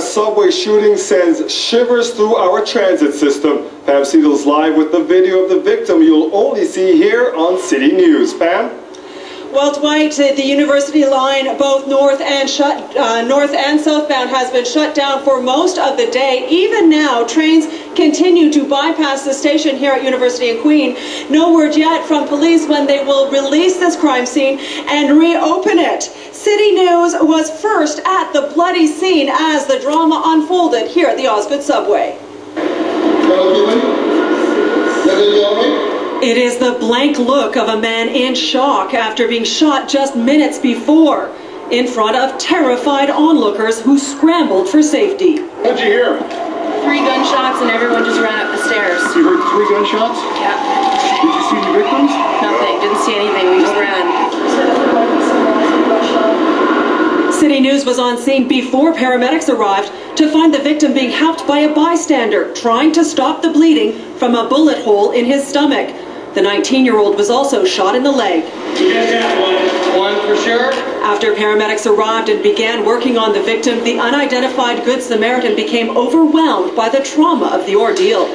subway shooting sends shivers through our transit system. Pam Siedel's live with the video of the victim you'll only see here on City News. Pam? Well, Dwight, the University line, both north and southbound, has been shut down for most of the day. Even now, trains continue to bypass the station here at University and Queen. No word yet from police when they will release this crime scene and reopen it. City News was first at the bloody scene as the drama unfolded here at the Osgoode subway. It is the blank look of a man in shock after being shot just minutes before in front of terrified onlookers who scrambled for safety. What'd you hear? 3 gunshots and everyone just ran up the stairs. You heard 3 gunshots? Yeah. Did you see any victims? Nothing. Didn't see anything. We just ran. City News was on scene before paramedics arrived to find the victim being helped by a bystander trying to stop the bleeding from a bullet hole in his stomach. The 19-year-old was also shot in the leg. You guys got one for sure? After paramedics arrived and began working on the victim, the unidentified Good Samaritan became overwhelmed by the trauma of the ordeal.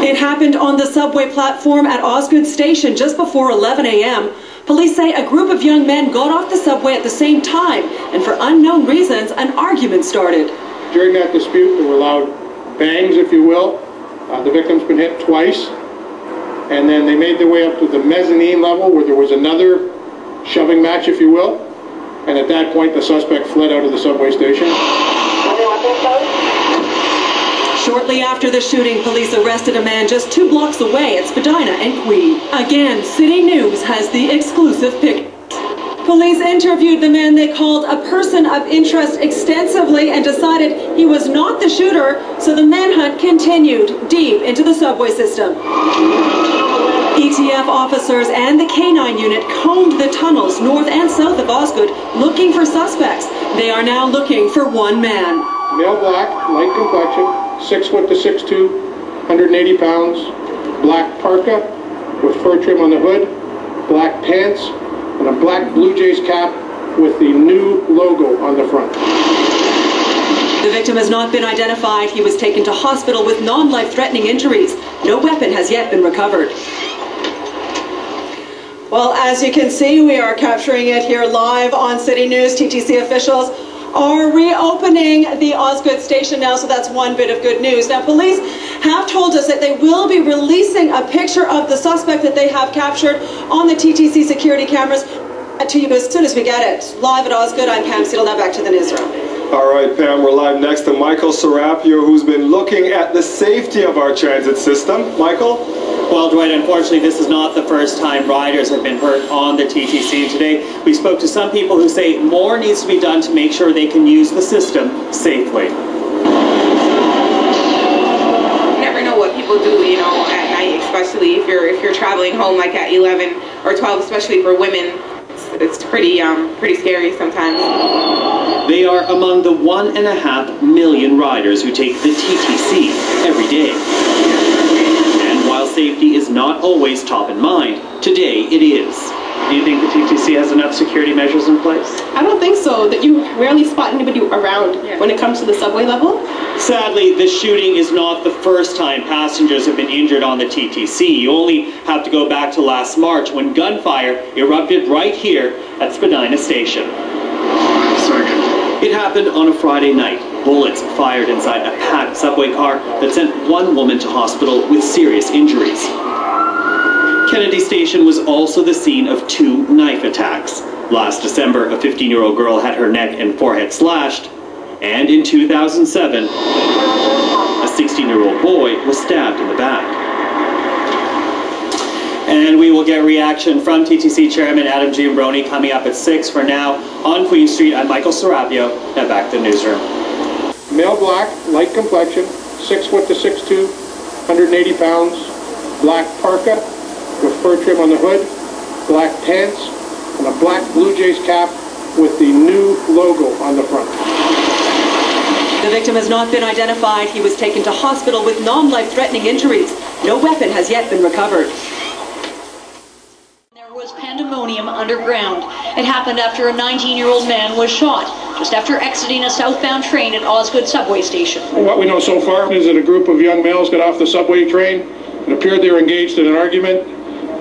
It happened on the subway platform at Osgoode Station just before 11 a.m. Police say a group of young men got off the subway at the same time, and for unknown reasons, an argument started. During that dispute, there were loud bangs, if you will. The victim's been hit twice, and then they made their way up to the mezzanine level where there was another shoving match, if you will, and at that point the suspect fled out of the subway station. Shortly after the shooting, police arrested a man just 2 blocks away at Spadina and Queen. Again, City News has the exclusive pic. Police interviewed the man they called a person of interest extensively and decided he was not the shooter, so the manhunt continued deep into the subway system. ETF officers and the K9 unit combed the tunnels north and south of Osgoode looking for suspects. They are now looking for one man. Male black, light complexion, 6 foot to 6'2", 180 pounds, black parka with fur trim on the hood, black pants, and a black Blue Jays cap with the new logo on the front. The victim has not been identified. He was taken to hospital with non-life-threatening injuries. No weapon has yet been recovered. Well, as you can see, we are capturing it here live on City News. TTC officials are reopening the Osgoode station now, so that's one bit of good news. Now, police have told us that they will be releasing a picture of the suspect that they have captured on the TTC security cameras to you as soon as we get it. Live at Osgoode, I'm Pam Siedel. Now back to the newsroom. All right, Pam, we're live next to Michael Serapio, who's been looking at the safety of our transit system. Michael? Well, Dwight, unfortunately, this is not the first time riders have been hurt on the TTC. Today, we spoke to some people who say more needs to be done to make sure they can use the system safely. You never know what people do, you know, at night, especially if you're traveling home like at 11 or 12, especially for women. It's pretty scary sometimes. They are among the 1.5 million riders who take the TTC every day. And while safety is not always top in mind, today it is. Do you think the TTC has enough security measures in place? I don't think so. That you rarely spot anybody around when it comes to the subway level. Sadly, this shooting is not the first time passengers have been injured on the TTC. You only have to go back to last March when gunfire erupted right here at Spadina Station. It happened on a Friday night. Bullets fired inside a packed subway car that sent one woman to hospital with serious injuries. Kennedy Station was also the scene of 2 knife attacks. Last December, a 15-year-old girl had her neck and forehead slashed, and in 2007, a 16-year-old boy was stabbed in the back. And we will get reaction from TTC Chairman Adam Giambroni coming up at 6. For now, on Queen Street, I'm Michael Serapio. Now back to the newsroom. Male black, light complexion, 6 foot to 6'2", 180 pounds, black parka with fur trim on the hood, black pants, and a black Blue Jays cap with the new logo on the front. The victim has not been identified. He was taken to hospital with non-life-threatening injuries. No weapon has yet been recovered. There was pandemonium underground It happened after a 19-year-old man was shot just after exiting a southbound train at Osgoode subway station. What we know so far is that a group of young males got off the subway train. It appeared they were engaged in an argument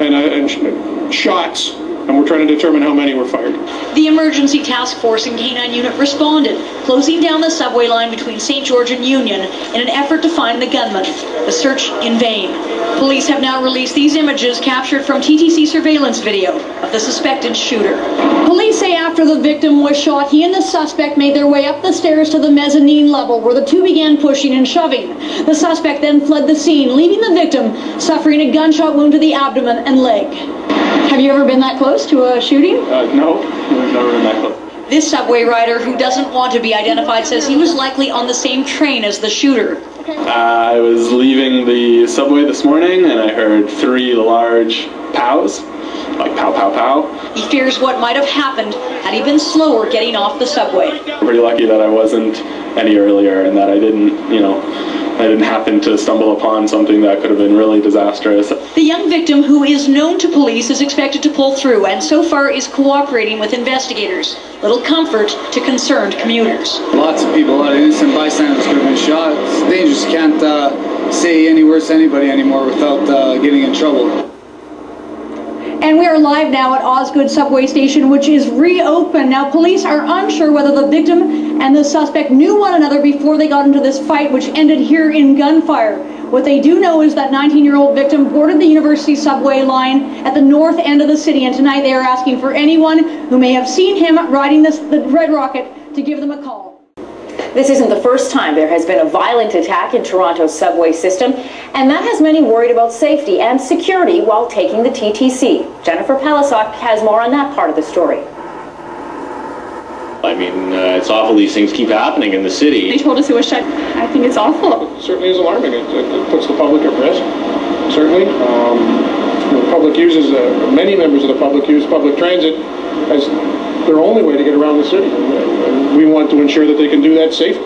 and shots, and we're trying to determine how many were fired. The emergency task force and K-9 unit responded, closing down the subway line between St. George and Union in an effort to find the gunman. The search in vain. Police have now released these images captured from TTC surveillance video of the suspected shooter. Police say after the victim was shot, he and the suspect made their way up the stairs to the mezzanine level, where the two began pushing and shoving. The suspect then fled the scene, leaving the victim suffering a gunshot wound to the abdomen and leg. Have you ever been that close to a shooting? No, we've never been that close. This subway rider, who doesn't want to be identified, says he was likely on the same train as the shooter. I was leaving the subway this morning and I heard 3 large pows, like pow, pow, pow. He fears what might have happened had he been slower getting off the subway. I'm pretty lucky that I wasn't any earlier and that I didn't happen to stumble upon something that could have been really disastrous. The young victim, who is known to police, is expected to pull through and so far is cooperating with investigators. Little comfort to concerned commuters. Lots of people, a lot of innocent bystanders could have been shot. It's dangerous. You can't say any words to anybody anymore without getting in trouble. And we are live now at Osgoode subway station, which is reopened. Now, police are unsure whether the victim and the suspect knew one another before they got into this fight, which ended here in gunfire. What they do know is that 19-year-old victim boarded the University subway line at the north end of the city, and tonight they are asking for anyone who may have seen him riding the Red Rocket to give them a call. This isn't the first time there has been a violent attack in Toronto's subway system, and that has many worried about safety and security while taking the TTC. Jennifer Palisock has more on that part of the story. I mean, it's awful these things keep happening in the city. They told us it was shut. I think it's awful. It certainly is alarming. It puts the public at risk, certainly. The public uses, many members of the public use public transit as their only way to get around the city. And we want to ensure that they can do that safely.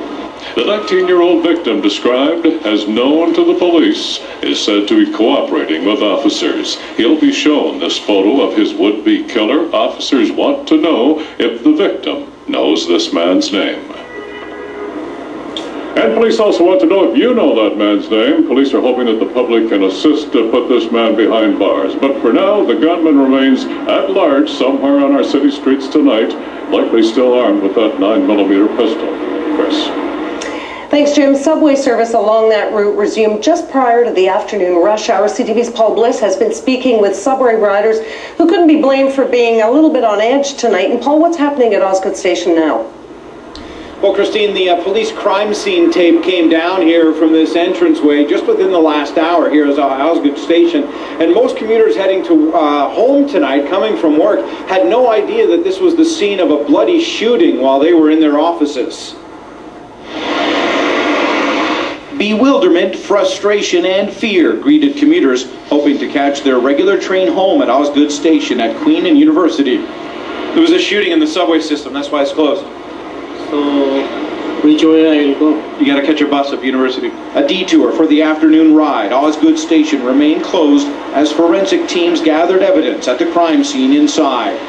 The 19-year-old victim, described as known to the police, is said to be cooperating with officers. He'll be shown this photo of his would-be killer. Officers want to know if the victim knows this man's name. And police also want to know if you know that man's name. Police are hoping that the public can assist to put this man behind bars. But for now, the gunman remains at large somewhere on our city streets tonight, likely still armed with that 9mm pistol. Chris. Thanks, Jim. Subway service along that route resumed just prior to the afternoon rush hour. CTV's Paul Bliss has been speaking with subway riders who couldn't be blamed for being a little bit on edge tonight. And Paul, what's happening at Osgoode Station now? Well, Christine, the police crime scene tape came down here from this entranceway just within the last hour here at Osgoode Station. And most commuters heading to home tonight, coming from work, had no idea that this was the scene of a bloody shooting while they were in their offices. Bewilderment, frustration, and fear greeted commuters hoping to catch their regular train home at Osgoode Station at Queen and University. There was a shooting in the subway system, that's why it's closed. So, which way I will go? You gotta catch a bus up University. A detour for the afternoon ride. Osgoode Station remained closed as forensic teams gathered evidence at the crime scene inside.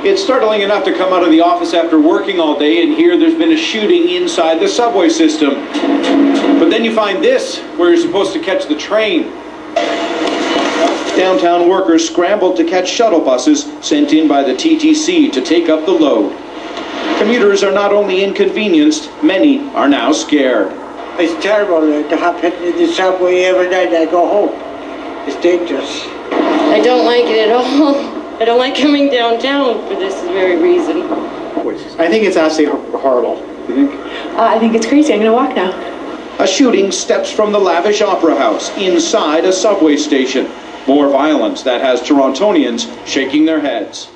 It's startling enough to come out of the office after working all day and hear there's been a shooting inside the subway system. But then you find this, where you're supposed to catch the train. Downtown workers scrambled to catch shuttle buses sent in by the TTC to take up the load. Commuters are not only inconvenienced, many are now scared. It's terrible to happen in the subway every night I go home. It's dangerous. I don't like it at all. I don't like coming downtown for this very reason. I think it's absolutely horrible. You think? I think it's crazy. I'm going to walk now. A shooting steps from the lavish opera house inside a subway station. More violence that has Torontonians shaking their heads.